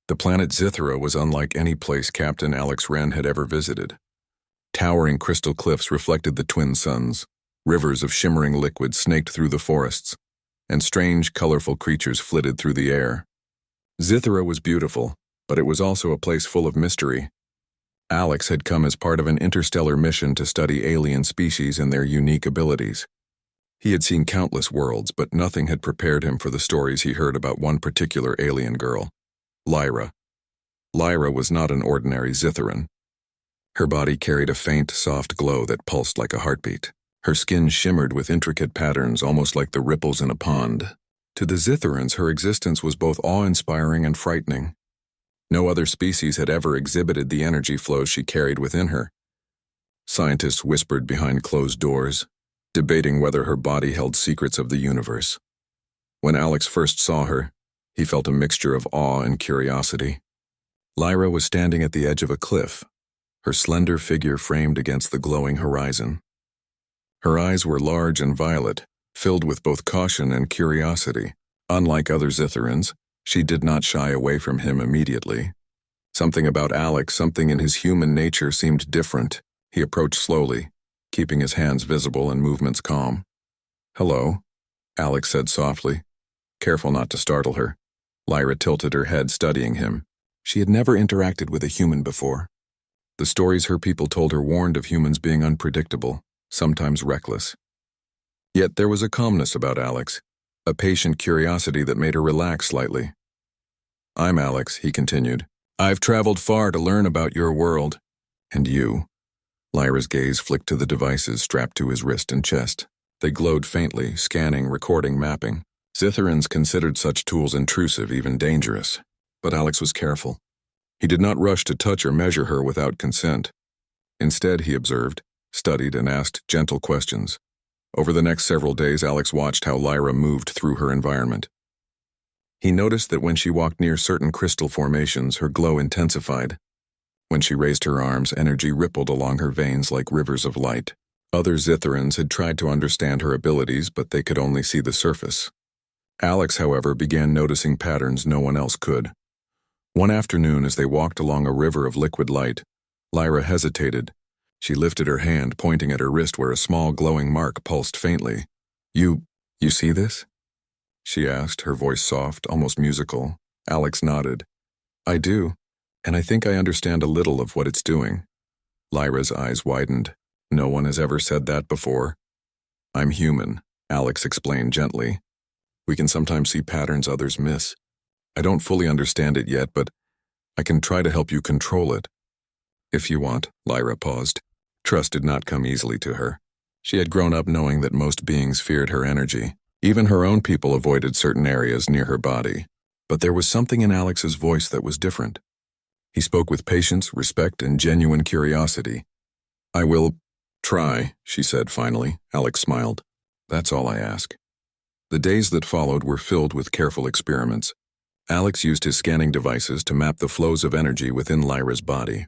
The planet Zithera was unlike any place Captain Alex Wren had ever visited. Towering crystal cliffs reflected the twin suns, rivers of shimmering liquid snaked through the forests, and strange, colorful creatures flitted through the air. Zithera was beautiful, but it was also a place full of mystery. Alex had come as part of an interstellar mission to study alien species and their unique abilities. He had seen countless worlds, but nothing had prepared him for the stories he heard about one particular alien girl, Lyra. Lyra was not an ordinary Zitheran. Her body carried a faint, soft glow that pulsed like a heartbeat. Her skin shimmered with intricate patterns, almost like the ripples in a pond. To the Zitherans, her existence was both awe-inspiring and frightening. No other species had ever exhibited the energy flow she carried within her. Scientists whispered behind closed doors, debating whether her body held secrets of the universe. When Alex first saw her, he felt a mixture of awe and curiosity. Lyra was standing at the edge of a cliff, her slender figure framed against the glowing horizon. Her eyes were large and violet, filled with both caution and curiosity. Unlike other Zitherans, she did not shy away from him immediately. Something about Alex, something in his human nature seemed different. He approached slowly, keeping his hands visible and movements calm. "Hello," Alex said softly, careful not to startle her. Lyra tilted her head, studying him. She had never interacted with a human before. The stories her people told her warned of humans being unpredictable, sometimes reckless. Yet there was a calmness about Alex, a patient curiosity that made her relax slightly. "I'm Alex," he continued. "I've traveled far to learn about your world. And you?" Lyra's gaze flicked to the devices strapped to his wrist and chest. They glowed faintly, scanning, recording, mapping. Zitherans considered such tools intrusive, even dangerous. But Alex was careful. He did not rush to touch or measure her without consent. Instead, he observed, studied, and asked gentle questions. Over the next several days, Alex watched how Lyra moved through her environment. He noticed that when she walked near certain crystal formations, her glow intensified. When she raised her arms, energy rippled along her veins like rivers of light. Other Zitherans had tried to understand her abilities, but they could only see the surface. Alex, however, began noticing patterns no one else could. One afternoon, as they walked along a river of liquid light, Lyra hesitated. She lifted her hand, pointing at her wrist where a small glowing mark pulsed faintly. You see this?" she asked, her voice soft, almost musical. Alex nodded. "I do, and I think I understand a little of what it's doing." Lyra's eyes widened. "No one has ever said that before." "I'm human," Alex explained gently. "We can sometimes see patterns others miss. I don't fully understand it yet, but I can try to help you control it." "If you want," Lyra paused. Trust did not come easily to her. She had grown up knowing that most beings feared her energy. Even her own people avoided certain areas near her body. But there was something in Alex's voice that was different. He spoke with patience, respect, and genuine curiosity. "I will try," she said finally. Alex smiled. "That's all I ask." The days that followed were filled with careful experiments. Alex used his scanning devices to map the flows of energy within Lyra's body.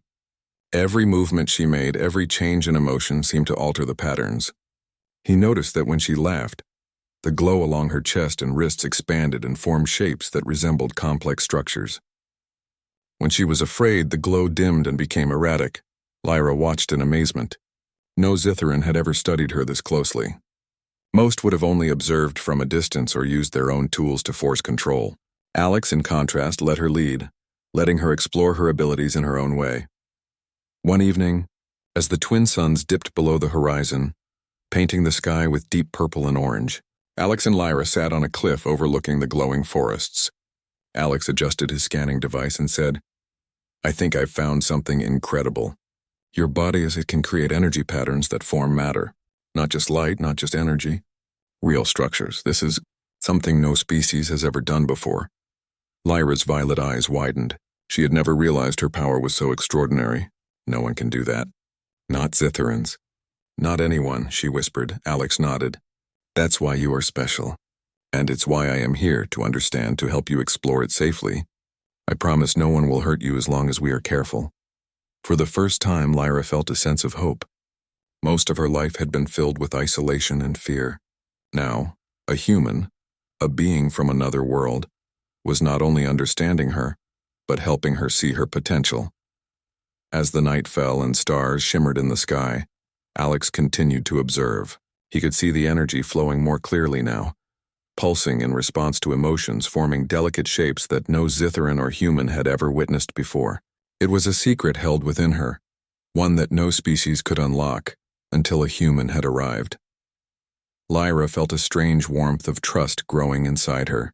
Every movement she made, every change in emotion seemed to alter the patterns. He noticed that when she laughed, the glow along her chest and wrists expanded and formed shapes that resembled complex structures. When she was afraid, the glow dimmed and became erratic. Lyra watched in amazement. No Zitheran had ever studied her this closely. Most would have only observed from a distance or used their own tools to force control. Alex, in contrast, let her lead, letting her explore her abilities in her own way. One evening, as the twin suns dipped below the horizon, painting the sky with deep purple and orange, Alex and Lyra sat on a cliff overlooking the glowing forests. Alex adjusted his scanning device and said, "I think I've found something incredible. Your body as it can create energy patterns that form matter. Not just light, not just energy. Real structures. This is something no species has ever done before." Lyra's violet eyes widened. She had never realized her power was so extraordinary. "No one can do that. Not Zitherans." "Not anyone," she whispered. Alex nodded. "That's why you are special. And it's why I am here, to understand, to help you explore it safely. I promise no one will hurt you as long as we are careful." For the first time, Lyra felt a sense of hope. Most of her life had been filled with isolation and fear. Now, a human, a being from another world, was not only understanding her, but helping her see her potential. As the night fell and stars shimmered in the sky, Alex continued to observe. He could see the energy flowing more clearly now, pulsing in response to emotions, forming delicate shapes that no Zitharan or human had ever witnessed before. It was a secret held within her, one that no species could unlock until a human had arrived. Lyra felt a strange warmth of trust growing inside her.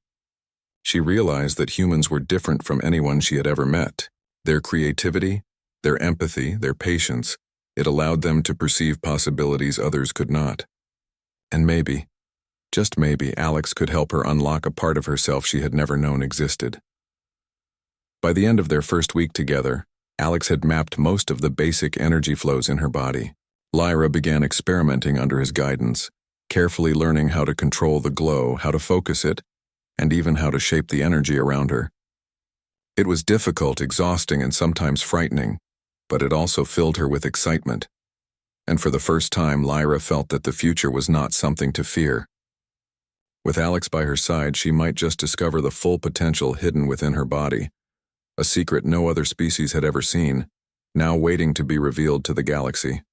She realized that humans were different from anyone she had ever met. Their creativity, their empathy, their patience, it allowed them to perceive possibilities others could not. And maybe, just maybe, Alex could help her unlock a part of herself she had never known existed. By the end of their first week together, Alex had mapped most of the basic energy flows in her body. Lyra began experimenting under his guidance, carefully learning how to control the glow, how to focus it, and even how to shape the energy around her. It was difficult, exhausting, and sometimes frightening, but it also filled her with excitement. And for the first time, Lyra felt that the future was not something to fear. With Alex by her side, she might just discover the full potential hidden within her body, a secret no other species had ever seen, now waiting to be revealed to the galaxy.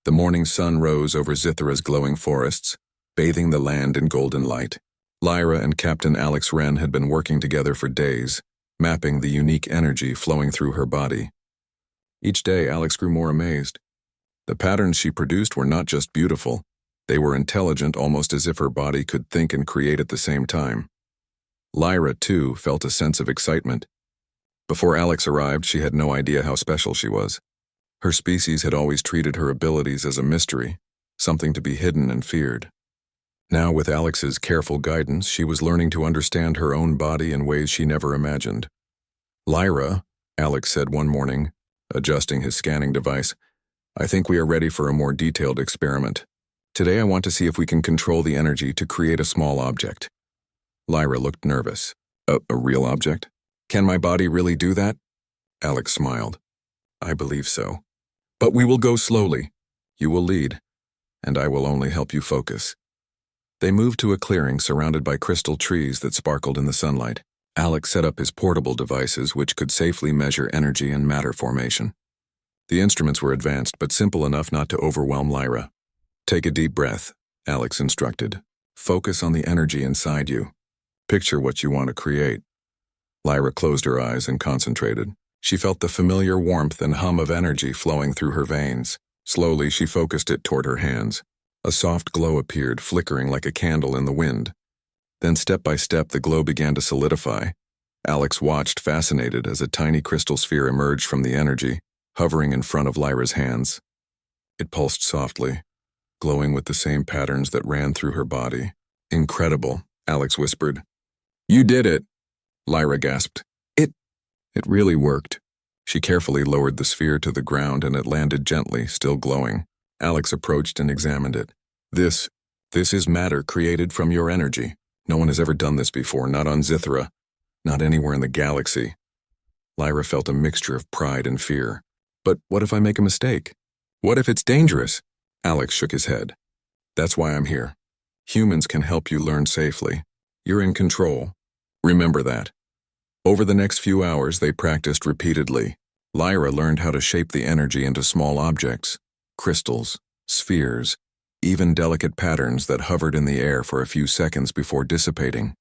The morning sun rose over Zithara's glowing forests, bathing the land in golden light. Lyra and Captain Alex Wren had been working together for days, mapping the unique energy flowing through her body. Each day, Alex grew more amazed. The patterns she produced were not just beautiful, they were intelligent, almost as if her body could think and create at the same time. Lyra, too, felt a sense of excitement. Before Alex arrived, she had no idea how special she was. Her species had always treated her abilities as a mystery, something to be hidden and feared. Now, with Alex's careful guidance, she was learning to understand her own body in ways she never imagined. "Lyra," Alex said one morning, adjusting his scanning device, "I think we are ready for a more detailed experiment. Today I want to see if we can control the energy to create a small object." Lyra looked nervous. A real object? Can my body really do that?" Alex smiled. "I believe so. But we will go slowly. You will lead, and I will only help you focus." They moved to a clearing surrounded by crystal trees that sparkled in the sunlight. Alex set up his portable devices, which could safely measure energy and matter formation. The instruments were advanced, but simple enough not to overwhelm Lyra. "Take a deep breath," Alex instructed. "Focus on the energy inside you. Picture what you want to create." Lyra closed her eyes and concentrated. She felt the familiar warmth and hum of energy flowing through her veins. Slowly, she focused it toward her hands. A soft glow appeared, flickering like a candle in the wind. Then, step by step, the glow began to solidify. Alex watched, fascinated, as a tiny crystal sphere emerged from the energy, hovering in front of Lyra's hands. It pulsed softly, glowing with the same patterns that ran through her body. "Incredible," Alex whispered. "You did it," Lyra gasped. It really worked." She carefully lowered the sphere to the ground and it landed gently, still glowing. Alex approached and examined it. This is matter created from your energy. No one has ever done this before, not on Zithara, not anywhere in the galaxy." Lyra felt a mixture of pride and fear. "But what if I make a mistake? What if it's dangerous?" Alex shook his head. "That's why I'm here. Humans can help you learn safely. You're in control. Remember that." Over the next few hours, they practiced repeatedly. Lyra learned how to shape the energy into small objects, crystals, spheres, even delicate patterns that hovered in the air for a few seconds before dissipating.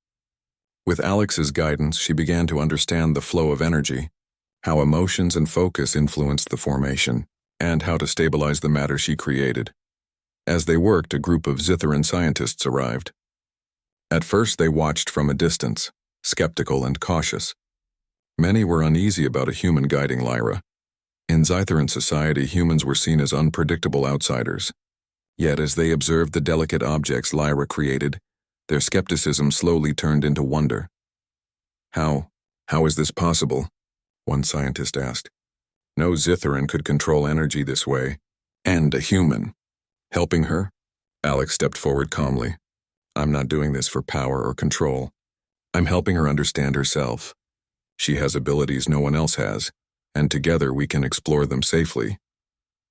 With Alex's guidance, she began to understand the flow of energy, how emotions and focus influenced the formation, and how to stabilize the matter she created. As they worked, a group of Zitharan scientists arrived. At first, they watched from a distance, skeptical and cautious. Many were uneasy about a human guiding Lyra. In Zitharan society, humans were seen as unpredictable outsiders. Yet as they observed the delicate objects Lyra created, their skepticism slowly turned into wonder. How is this possible?" one scientist asked. "No Zitharan could control energy this way, and a human." "Helping her?" Alex stepped forward calmly. "I'm not doing this for power or control. I'm helping her understand herself. She has abilities no one else has, and together we can explore them safely."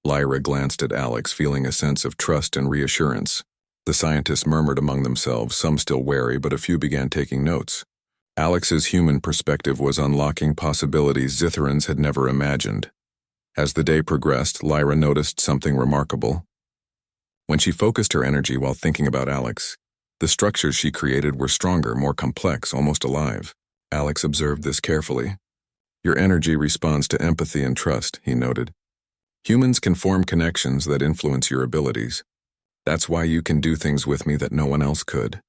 Lyra glanced at Alex, feeling a sense of trust and reassurance. The scientists murmured among themselves, some still wary, but a few began taking notes. Alex's human perspective was unlocking possibilities Zitherans had never imagined. As the day progressed, Lyra noticed something remarkable. When she focused her energy while thinking about Alex, the structures she created were stronger, more complex, almost alive. Alex observed this carefully. Your energy responds to empathy and trust, he noted. Humans can form connections that influence your abilities. That's why you can do things with me that no one else could.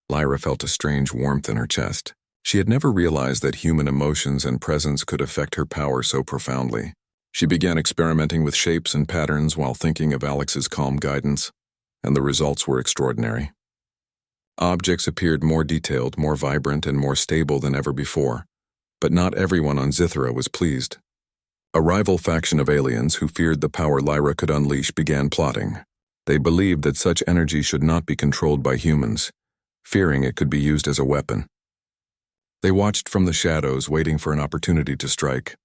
Lyra felt a strange warmth in her chest. She had never realized that human emotions and presence could affect her power so profoundly. She began experimenting with shapes and patterns while thinking of Alex's calm guidance, and the results were extraordinary. Objects appeared more detailed, more vibrant, and more stable than ever before, but not everyone on Zithra was pleased. A rival faction of aliens who feared the power Lyra could unleash began plotting. They believed that such energy should not be controlled by humans, fearing it could be used as a weapon. They watched from the shadows, waiting for an opportunity to strike.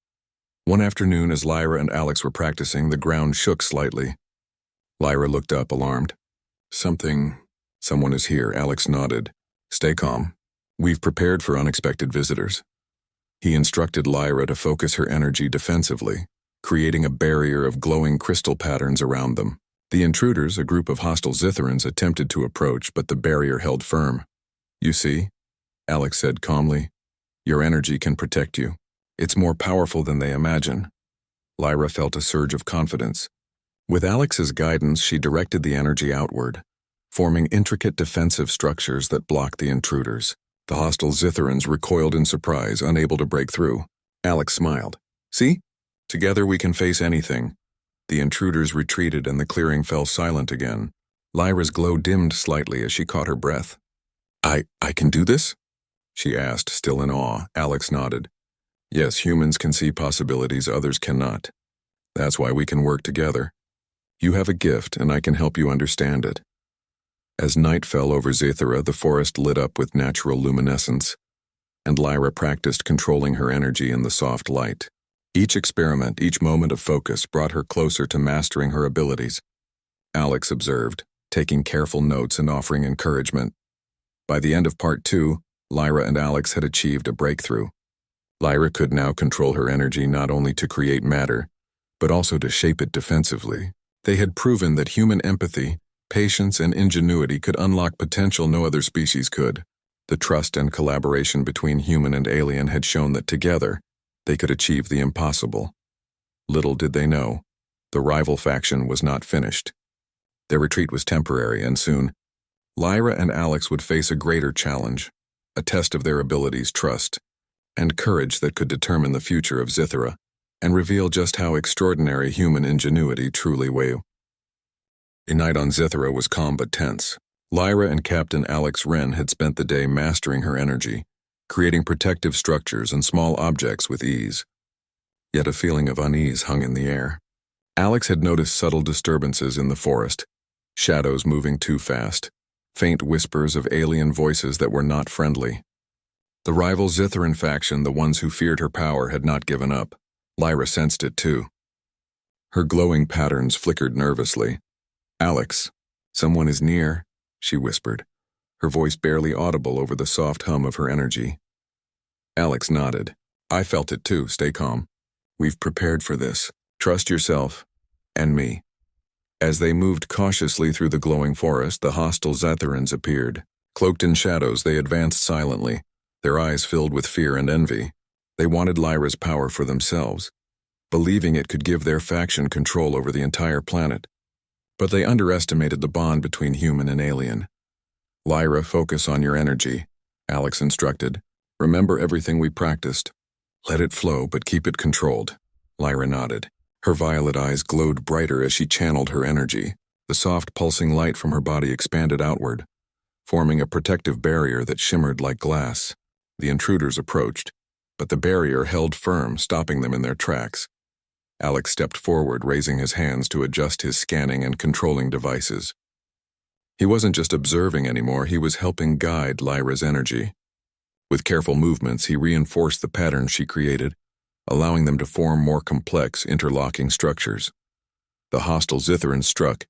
One afternoon, as Lyra and Alex were practicing, the ground shook slightly. Lyra looked up, alarmed. Someone is here, Alex nodded. Stay calm. We've prepared for unexpected visitors. He instructed Lyra to focus her energy defensively, creating a barrier of glowing crystal patterns around them. The intruders, a group of hostile Zitherans, attempted to approach, but the barrier held firm. You see, Alex said calmly, your energy can protect you. It's more powerful than they imagine. Lyra felt a surge of confidence. With Alex's guidance, she directed the energy outward, forming intricate defensive structures that blocked the intruders. The hostile Zitherans recoiled in surprise, unable to break through. Alex smiled. See? Together we can face anything. The intruders retreated and the clearing fell silent again. Lyra's glow dimmed slightly as she caught her breath. I can do this? She asked, still in awe. Alex nodded. Yes, humans can see possibilities others cannot. That's why we can work together. You have a gift, and I can help you understand it. As night fell over Zethera, the forest lit up with natural luminescence, and Lyra practiced controlling her energy in the soft light. Each experiment, each moment of focus brought her closer to mastering her abilities. Alex observed, taking careful notes and offering encouragement. By the end of part 2, Lyra and Alex had achieved a breakthrough. Lyra could now control her energy not only to create matter, but also to shape it defensively. They had proven that human empathy, patience, and ingenuity could unlock potential no other species could. The trust and collaboration between human and alien had shown that together, they could achieve the impossible. Little did they know, the rival faction was not finished. Their retreat was temporary, and soon, Lyra and Alex would face a greater challenge, a test of their abilities, trust, and courage that could determine the future of Zithera and reveal just how extraordinary human ingenuity truly was. A night on Zithera was calm but tense. Lyra and Captain Alex Wren had spent the day mastering her energy, creating protective structures and small objects with ease. Yet a feeling of unease hung in the air. Alex had noticed subtle disturbances in the forest, shadows moving too fast, faint whispers of alien voices that were not friendly. The rival Zitheran faction, the ones who feared her power, had not given up. Lyra sensed it too. Her glowing patterns flickered nervously. Alex, someone is near, she whispered, her voice barely audible over the soft hum of her energy. Alex nodded. I felt it too, stay calm. We've prepared for this. Trust yourself, and me. As they moved cautiously through the glowing forest, the hostile Zitherans appeared. Cloaked in shadows, they advanced silently, their eyes filled with fear and envy. They wanted Lyra's power for themselves, believing it could give their faction control over the entire planet. But they underestimated the bond between human and alien. Lyra, focus on your energy, Alex instructed. Remember everything we practiced. Let it flow, but keep it controlled. Lyra nodded. Her violet eyes glowed brighter as she channeled her energy. The soft pulsing light from her body expanded outward, forming a protective barrier that shimmered like glass. The intruders approached, but the barrier held firm, stopping them in their tracks. Alex stepped forward, raising his hands to adjust his scanning and controlling devices. He wasn't just observing anymore, he was helping guide Lyra's energy. With careful movements, he reinforced the patterns she created, allowing them to form more complex, interlocking structures. The hostile Zitherans struck,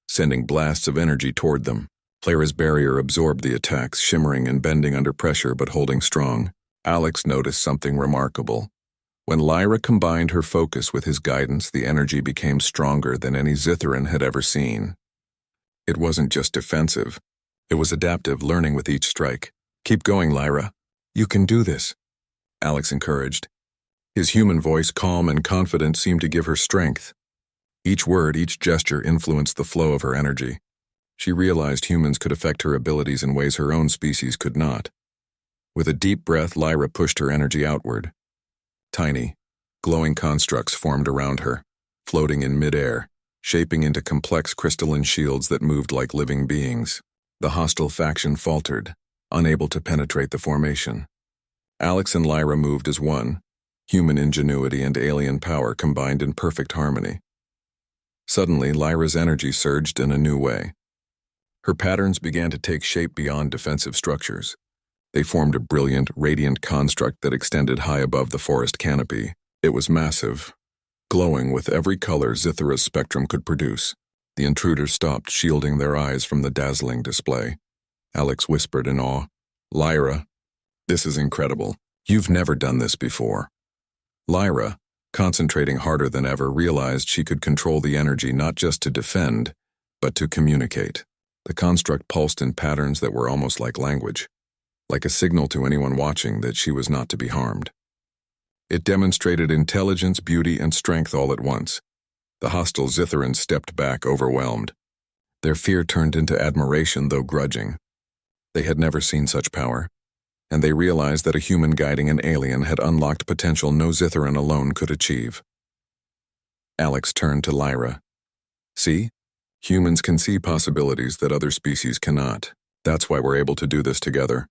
sending blasts of energy toward them. Lyra's barrier absorbed the attacks, shimmering and bending under pressure but holding strong. Alex noticed something remarkable. When Lyra combined her focus with his guidance, the energy became stronger than any Zithran had ever seen. It wasn't just defensive. It was adaptive, learning with each strike. "Keep going, Lyra. You can do this," Alex encouraged. His human voice, calm and confident, seemed to give her strength. Each word, each gesture influenced the flow of her energy. She realized humans could affect her abilities in ways her own species could not. With a deep breath, Lyra pushed her energy outward. Tiny, glowing constructs formed around her, floating in midair, shaping into complex crystalline shields that moved like living beings. The hostile faction faltered, unable to penetrate the formation. Alex and Lyra moved as one, human ingenuity and alien power combined in perfect harmony. Suddenly, Lyra's energy surged in a new way. Her patterns began to take shape beyond defensive structures. They formed a brilliant, radiant construct that extended high above the forest canopy. It was massive, glowing with every color Zithra's spectrum could produce. The intruders stopped, shielding their eyes from the dazzling display. Alex whispered in awe, "Lyra, this is incredible. You've never done this before." Lyra, concentrating harder than ever, realized she could control the energy not just to defend, but to communicate. The construct pulsed in patterns that were almost like language, like a signal to anyone watching that she was not to be harmed. It demonstrated intelligence, beauty, and strength all at once. The hostile Zithrans stepped back, overwhelmed. Their fear turned into admiration, though grudging. They had never seen such power, and they realized that a human guiding an alien had unlocked potential no Zithran alone could achieve. Alex turned to Lyra. "See? Humans can see possibilities that other species cannot. That's why we're able to do this together."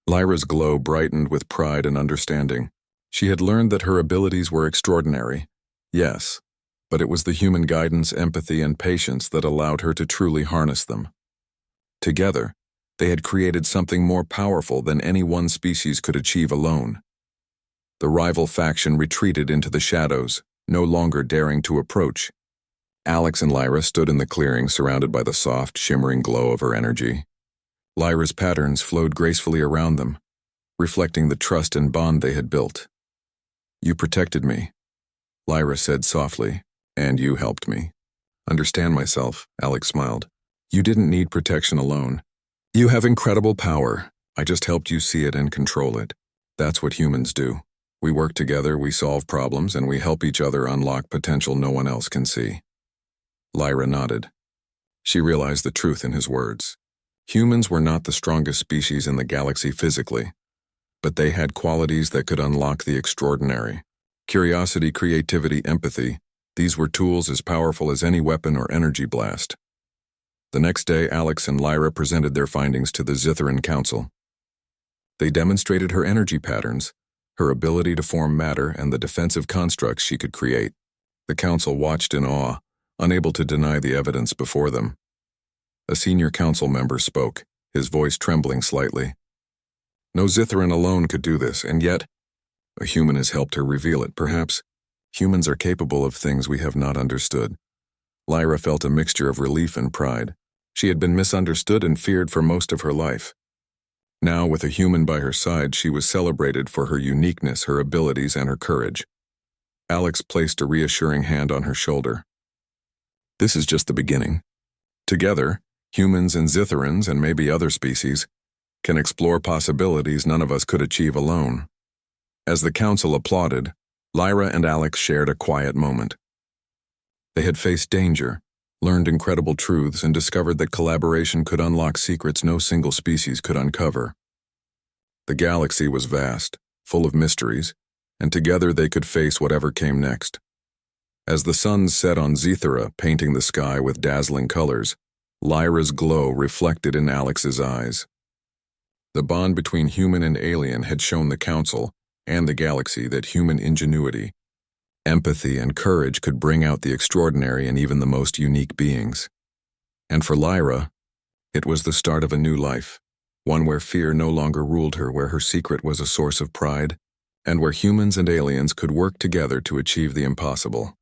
Lyra's glow brightened with pride and understanding. She had learned that her abilities were extraordinary. Yes, but it was the human guidance, empathy, and patience that allowed her to truly harness them. Together, they had created something more powerful than any one species could achieve alone. The rival faction retreated into the shadows, no longer daring to approach. Alex and Lyra stood in the clearing, surrounded by the soft, shimmering glow of her energy. Lyra's patterns flowed gracefully around them, reflecting the trust and bond they had built. "You protected me," Lyra said softly, "and you helped me understand myself," Alex smiled. "You didn't need protection alone. You have incredible power. I just helped you see it and control it. That's what humans do. We work together, we solve problems, and we help each other unlock potential no one else can see." Lyra nodded. She realized the truth in his words. Humans were not the strongest species in the galaxy physically, but they had qualities that could unlock the extraordinary. Curiosity, creativity, empathy, these were tools as powerful as any weapon or energy blast. The next day, Alex and Lyra presented their findings to the Zithran Council. They demonstrated her energy patterns, her ability to form matter, and the defensive constructs she could create. The council watched in awe, unable to deny the evidence before them. A senior council member spoke, his voice trembling slightly. "No Zithran alone could do this, and yet a human has helped her reveal it. Perhaps humans are capable of things we have not understood." Lyra felt a mixture of relief and pride. She had been misunderstood and feared for most of her life. Now, with a human by her side, she was celebrated for her uniqueness, her abilities, and her courage. Alex placed a reassuring hand on her shoulder. "This is just the beginning. Together, humans and Zithrans, and maybe other species, can explore possibilities none of us could achieve alone." As the council applauded, Lyra and Alex shared a quiet moment. They had faced danger, learned incredible truths, and discovered that collaboration could unlock secrets no single species could uncover. The galaxy was vast, full of mysteries, and together they could face whatever came next. As the sun set on Zithra, painting the sky with dazzling colors, Lyra's glow reflected in Alex's eyes. The bond between human and alien had shown the council and the galaxy that human ingenuity, empathy, and courage could bring out the extraordinary in even the most unique beings. And for Lyra, it was the start of a new life, one where fear no longer ruled her, where her secret was a source of pride, and where humans and aliens could work together to achieve the impossible.